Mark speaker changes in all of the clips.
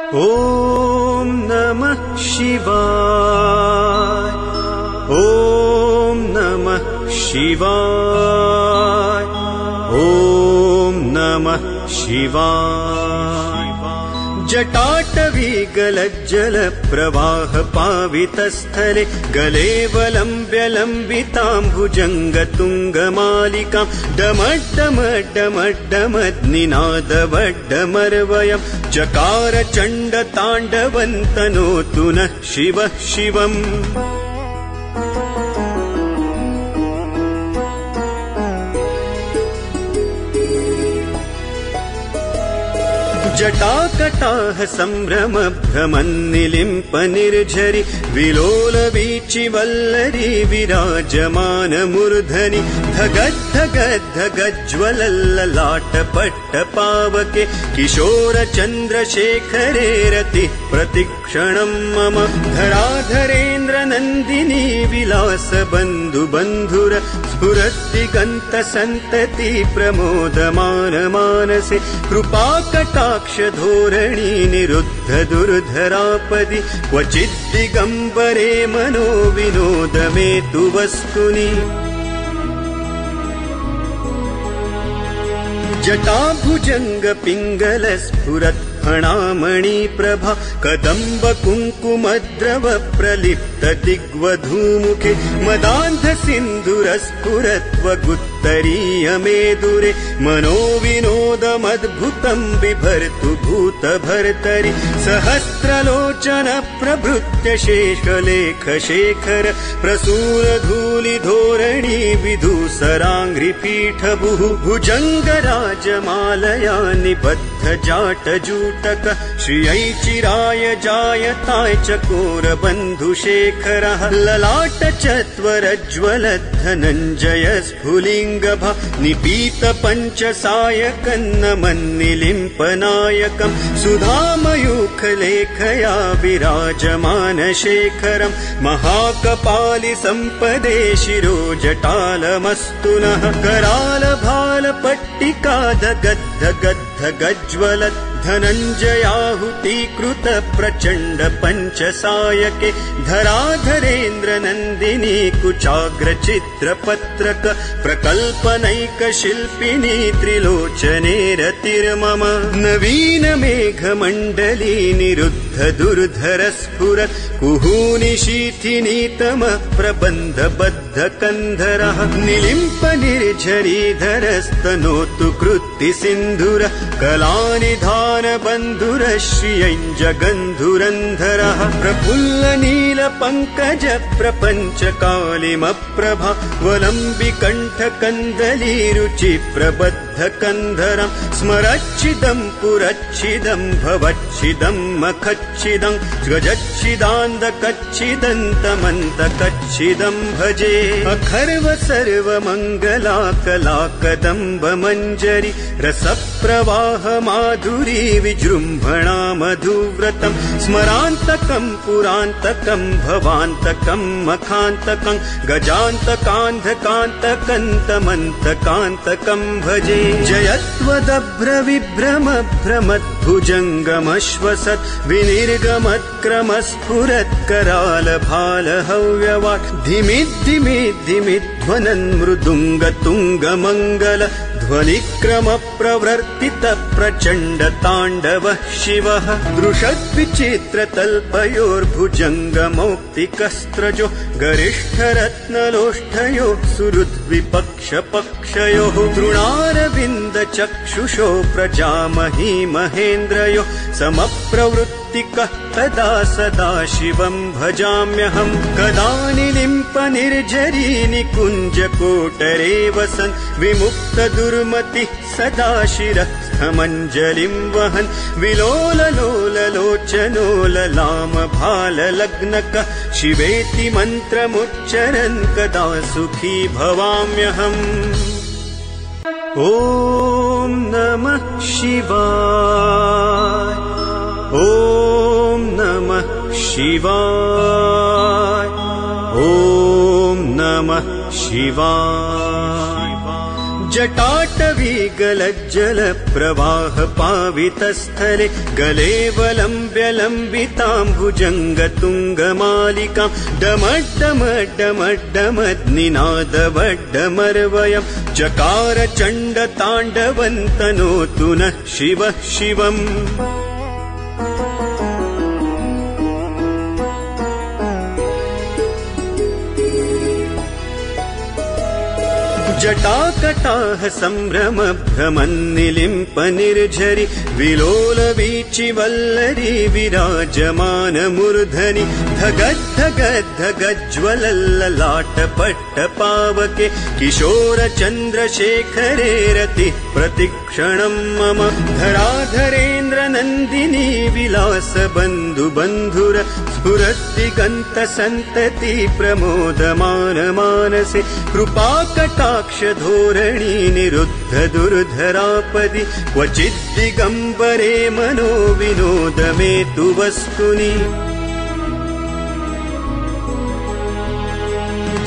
Speaker 1: ॐ नमः शिवाय। ॐ नमः शिवाय। ॐ नमः शिवाय। जटाटवी गलज्जल प्रवाह पावितस्थले गलेवलम्ब्य लम्बिताम्बुजङ्गतुङ्गमालिकां डमड्डमड्डमड्डमद्निनादवड्डमर्वयं चकार चण्डताण्डवन्तनोतु नः शिवः शिवम्। जटाकटाह संभ्रम भ्रमन्निलिम्प निर्झरि विलोल वीचि वल्लरी विराजमान मूर्धनि धगद्धगद्धगज्ज्वलल्ललाट पट्ट पावके किशोर चन्द्रशेखरे रतिः प्रतिक्षणं मम धराधरेन्द्र नन्दिनी विलास बन्धु बन्धुर स्फुरद्दिगन्त सन्तति प्रमोदमान मानसे कृपाकटाक्ष धोरणी निरुद्ध दुर्धरापदि क्वचिद्दिगम्बरे मनो विनोद मे तु वस्तुनि। जटाभुजंग पिंगल स्फुरत् फणामणि प्रभा कदम्ब कुङ्कुमद्रव प्रलिप्त दिग्वधूमुखे मदान्ध सिन्धुर स्फुरत्वगुत्तरीय मेदुरे मनो विनोदमद्भुतं बिभर्तु भूत भर्तरि सहस्रलोचन प्रभृत्य शेषलेख शेखर प्रसूर धूलि धोरणी विधूसराङ्घ्रिपीठ भुजङ्गराजमालया निबद्ध जाटजूटक श्रियै चिराय जायताय चकोर बन्धुशेखरः ललाट चत्वरज्ज्वल धनञ्जय स्फुलिङ्गभा निपीत पञ्चसायकन्नमन्निलिम्पनायकं सुधामयूखलेखया विराजमान शेखरं महाकपालि सम्पदे शिरो जटालमस्तु नः कराल भाल पट्टिका दगद्ध गद्ध गज्ज्वल धनञ्जयाहुतीकृत प्रचण्ड पञ्चसायके धराधरेन्द्र नन्दिनी कुचाग्र चित्रपत्रक प्रकल्पनैक शिल्पिनी त्रिलोचने रतिर्मम नवीन मेघमण्डली निरुद्ध दुर्धर स्फुरत् कुहूनि शीथिनीतम प्रबन्ध बद्ध कन्धरः निलिम्प निर्झरीधरस्तनोतु कृत्ति सिन्धुर कलानि बन्धुर श्रियञ्जगन्धुरन्धरः प्रफुल्ल नील पङ्कज प्रपञ्च कालिमप्रभा वलम्बिकण्ठ कन्दली रुचि प्रबद्ध कन्धरं स्मरच्छिदं पुरच्छिदं भवच्छिदं मखच्छिदं गजच्छिदान्दकच्छिदन्तमन्तकच्छिदं भजे अखर्व सर्वमङ्गला कला कदम्ब मञ्जरी रसप्रवाह माधुरी विजृम्भणा मधुव्रतं स्मरान्तकं पुरान्तकं भवान्तकं मखान्तकं गजान्तकान्धकान्तकन्तमन्तकान्तकं भजे जयत्वदभ्र विभ्रम भ्रमद्भुजङ्गमश्वसत् विनिर्गमत्क्रमस्फुरत् कराल भाल हव्यवाट् धिमिद्धिमिद्धिमिध्वनन् मृदुङ्गतुङ्गमङ्गल ध्वनिक्रम प्रवर्तित प्रचण्ड ताण्डवः शिवः दृशद्विचित्रतल्पयोर्भुजङ्गमौक्तिकस्त्रजो गरिष्ठरत्नलोष्ठयो सुहृद्विपक्षपक्षयोः तृणारविन्द चक्षुषो प्रजामही महेन्द्रयो समप्रवृत्तिकः तदा सदा शिवं भजाम्यहं कदा निलिम्प निर्झरी निकुञ्जकोटरे वसन् विमुक्त दुर्मतिः सदा शिरस्थमञ्जलिं वहन् विलोललोललोचनो ललाम भाललग्नकः शिवेति मन्त्रमुच्चरन् कदा सुखी भवाम्यहम्। ॐ नमः शिवाय। ॐ नमः शिवाय। ॐ नमः शिवाय। जटाटवी जटाटवीगलज्जलप्रवाहपावितस्थले गलेवलम्ब्यलम्बिताम्बुजङ्गतुङ्गमालिकां डमड्डमड्डमड्डमद्निनादवड्डमर्वयं चकार चण्डताण्डवन्तनोतु नः शिवः शिवम्। जटाकटाह सम्भ्रम भ्रमन्निलिम्प निर्झरि विलोलवीचिवल्लरी विराजमानमूर्धनि धगद्धगद्धगज्ज्वलल्ललाटपट्टपावके किशोरचन्द्रशेखरे रतिः प्रतिक्षणं मम धराधरेन्द्रनन्दिनी विलासबन्धुबन्धुर स्फुरद्दिगन्तसन्तति प्रमोदमानमानसे कृपाकटाक्षधोरणी निरुद्ध दुर्धरापदि क्वचिद्दिगम्बरे मनो विनोदमेतु वस्तुनि।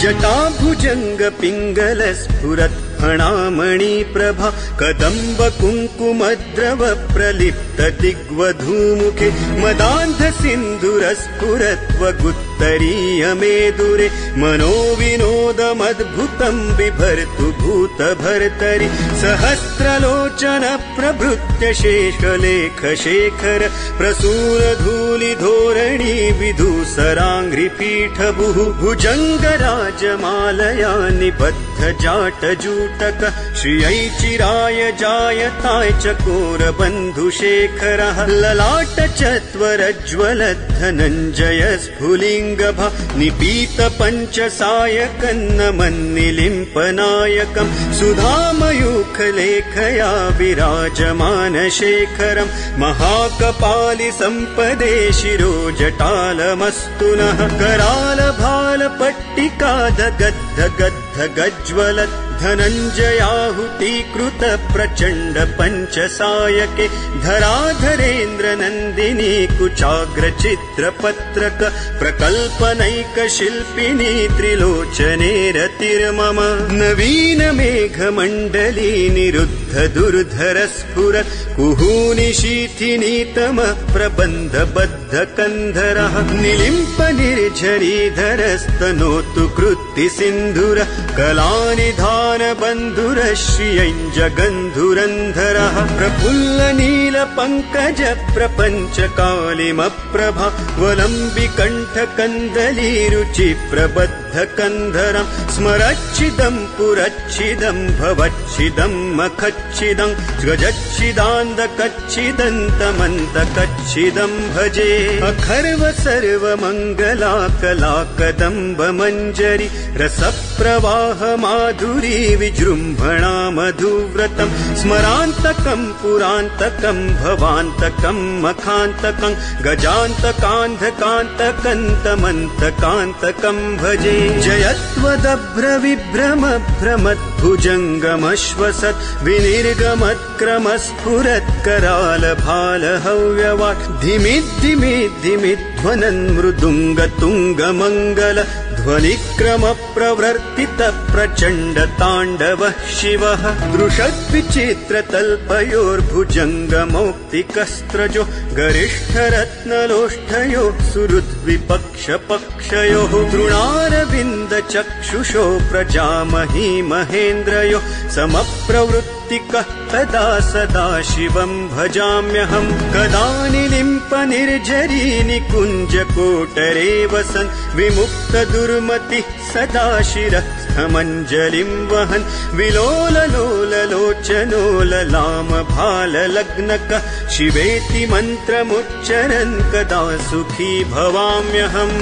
Speaker 1: जटाभुजङ्गपिङ्गल स्फुरत् फणामणि प्रभा कदम्ब कुङ्कुमद्रव प्रलिप्त दिग्वधूमुखे मदान्ध सिन्धुरस्फुरत्वगुत्तरीय मेदुरे मनो विनोदमद्भुतं बिभर्तु भूतभर्तरि सहस्रलोचन प्रभृत्य शेषलेख शेखर प्रसूरधूलिधोरणी विधूसराङ्घ्रिपीठभुः भुजङ्गराजमालया निबद्ध जाटजूटक श्रियै चिराय जायताय चकोरबन्धुशेखरः ललाट चत्वरज्ज्वलद्धनञ्जय स्फुलिङ्गभा निपीत पञ्चसायकन्नमन्निलिम्पनायकं सुधामयूखलेखया विराजमानशेखरं महाकपालि सम्पदे शिरो जटालमस्तु नः करालभालपट्टिका दगद्धगद्धगज्ज्वलत् धनञ्जयाहुतीकृत प्रचण्ड पञ्चसायके धराधरेन्द्रनन्दिनी कुचाग्रचित्रपत्रक प्रकल्पनैकशिल्पिनी त्रिलोचने रतिर्मम नवीन मेघमण्डली निरुद्ध दुर्धर स्फुरत् कुहूनि शीथिनीतम प्रबन्धबद्ध कन्धरः निलिम्प निर्झरीधरस्तनोतु कृत्ति सिन्धुर कलानिधान बन्धुर श्रियञ्जगन्धुरन्धरः प्रफुल्ल नील पङ्कज प्रपञ्चकालिमप्रभा वलम्बिकण्ठ कन्दलीरुचि प्रबद्ध कन्धरं स्मरच्छिदं पुरच्छिदं भवच्छिदं मखच्छिदं गजच्छिदान्दकच्छिदन्तमन्तकच्छिदं भजे अखर्व सर्वमङ्गला कला कदम्ब मञ्जरी रसप्रवाह माधुरी विजृम्भणा मधुव्रतं स्मरान्तकं पुरान्तकं भवान्तकं मखान्तकं गजान्तकान्धकान्तकन्तमन्तकान्तकं भजे जयत्वदभ्रविभ्रम भ्रमद्भुजङ्गमश्वसत् विनिर्गमत्क्रमस्फुरत्करालभालहव्यवाट् धिमिद्धिमिद्धिमिध्वनन् मृदुङ्गतुङ्गमङ्गल ध्वनिक्रम प्रवर्तित प्रचण्ड ताण्डवः शिवः दृशद्विचित्रतल्पयोर्भुजङ्गमौक्तिकस्त्रजो गरिष्ठरत्नलोष्ठयो सुहृद्विपक्षपक्षयोः तृणारविन्दचक्षुषो प्रजामही महेन्द्रयो समप्रवृत्तिकः तदा सदा शिवं भजाम्यहं कदा निलिम्प निर्झरी निकुञ्जकोटरे वसन् विमुक्त दुर्मतिः सदा शिरस्थमञ्जलिं वहन् विलोललोललोचनो ललाम भाललग्नकः शिवेति मन्त्रमुच्चरन् कदा सुखी भवाम्यहम्।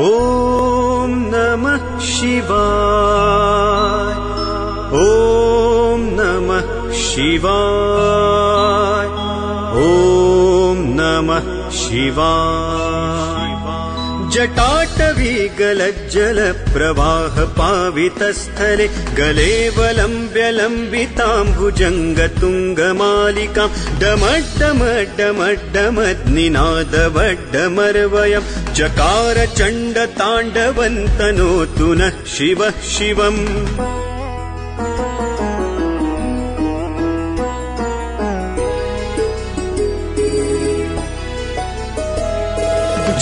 Speaker 1: ॐ नमः शिवाय ॐ नमः शिवाय ॐ नमः शिवाय जटाटवीगलज्जलप्रवाहपावितस्थले गलेवलम्ब्यलम्बिताम्बुजङ्गतुङ्गमालिकां डमड्डमड्डमड्डमद्निनादवड्डमर्वयं चकार चण्डताण्डवन्तनोतु नः शिवः शिवम्।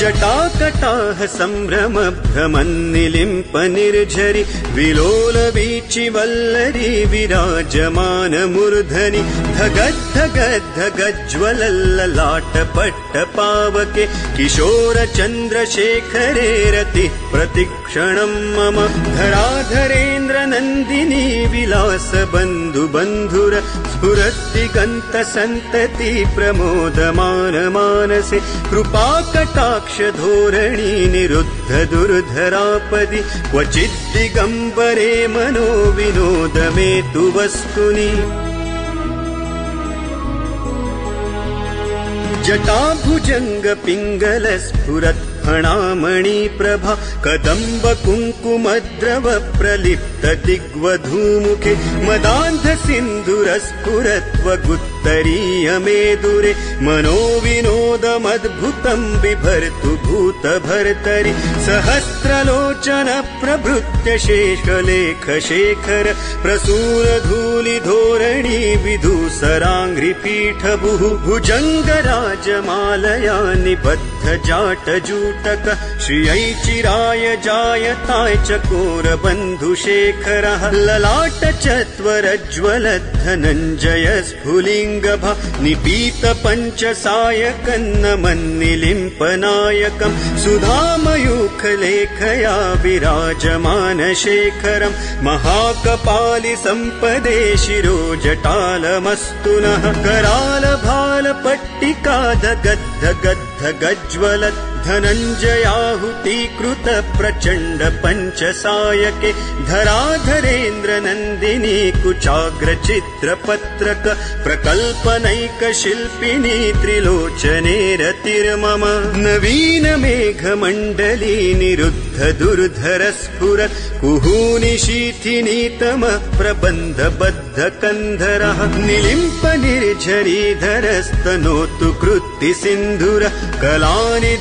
Speaker 1: जटाकटाह सम्भ्रम भ्रमन्निलिम्प निर्झरि विलोल वीचि वल्लरी विराजमान मूर्धनि धगद्धगद्धगज्ज्वलल्ललाट पट्ट पावके किशोर चन्द्रशेखरे रतिः प्रतिक्षणं मम धराधरेन्द्र नन्दिनी विलास बन्धु बन्धुर स्फुरद्दिगन्त सन्तति प्रमोदमान मानसे कृपा कटाक्ष धोरणी निरुद्ध दुर्धरापदि क्वचिद् दिगम्बरे मनो विनोद मे तु वस्तुनि जटाभुजंग पिंगल स्फुरत् फणामणि प्रभा कदम्ब कुङ्कुमद्रव प्रलिप्त दिग्वधूमुखे मदान्ध सिन्धुर स्फुरत्वगुत्तरीय मेदुरे मनो विनोदमद्भुतं बिभर्तु भूत भर्तरि सहस्रलोचन प्रभृत्य शेषलेख शेखर प्रसूर धूलि धोरणी विधूसराङ्घ्रिपीठ भुजङ्गराजमालया निबद्ध जाटजूटक श्रियै चिराय जायताय चकोर बन्धुशेखरः ललाट चत्वरज्ज्वल धनञ्जय स्फुलिङ्गभा निपीत पञ्चसायकन्नमन्निलिम्पनायकं सुधामयूखलेखया विराजमान शेखरं महाकपालि सम्पदे शिरो जटालमस्तु नः कराल भाल पट्टिका गद्ध गद्ध गज्ज्वल धनञ्जयाहुतीकृत प्रचण्ड पञ्चसायके धराधरेन्द्र नन्दिनी कुचाग्र चित्रपत्रक प्रकल्पनैक शिल्पिनी त्रिलोचने रतिर्मम नवीन मेघमण्डली निरुद्ध दुर्धर स्फुरत् कुहूनि शीथिनीतम प्रबन्ध बद्ध कन्धरः निलिम्प निर्झरीधरस्तनोतु कृत्ति सिन्धुर कलानि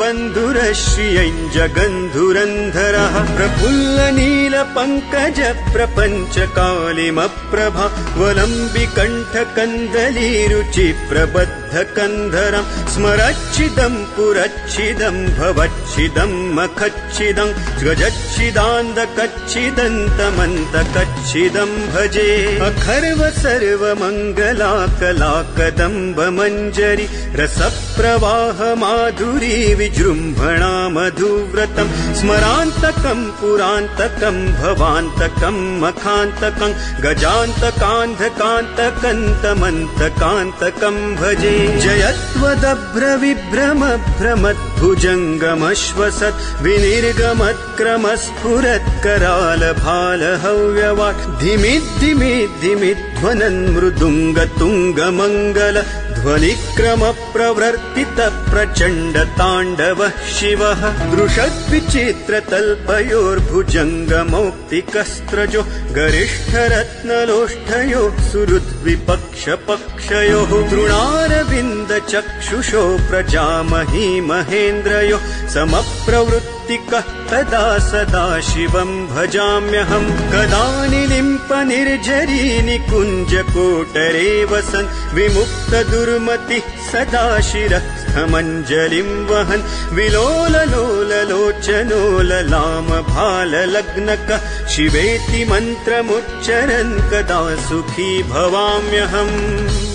Speaker 1: बन्धुर श्रियञ्ज गन्धुरन्धरः प्रफुल्ल नील पङ्कज प्रपञ्च कालिमप्रभा वलम्बिकण्ठ कन्दली रुचि प्रबद्ध कन्धरं स्मरच्छिदं पुरच्छिदं भवच्छिदं मखच्छिदं गजच्छिदान्द कच्छिदन्तमन्त कच्छिदं भजे अखर्व सर्वमङ्गला कला कदम्ब मञ्जरी रसप्रवाह माधुरी विजृम्भणा मधुव्रतं स्मरान्तकं पुरान्तकं भवान्तकं मखान्तकं गजान्तकान्धकान्तकन्तमन्तकान्तकं भजे जयत्वदभ्र विभ्रम भ्रमद्भुजङ्गमश्वसत् विनिर्गमत्क्रमस्फुरत् कराल भाल हव्यवाट् धिमिद्धिमिद्धिमिध्वनन् मृदुङ्गतुङ्गमङ्गल ध्वनिक्रम प्रवर्तित प्रचण्ड ताण्डवः शिवः दृशद्विचित्रतल्पयोर्भुजङ्गमौक्तिकस्त्रजो गरिष्ठरत्नलोष्ठयो सुहृद्विपक्षपक्षयोः तृणारविन्द चक्षुषो प्रजामही महेन्द्रयो समप्रवृत्तिकः तदा सदा शिवं भजाम्यहं कदा निलिम्प निर्झरी निकुञ्जकोटरे वसन् विमुक्त दुर्मतिः सदा शिरस्थमञ्जलिं वहन् विलोललोललोचनो ललाम भाललग्नकः शिवेति मन्त्रमुच्चरन् कदा सुखी भवाम्यहम्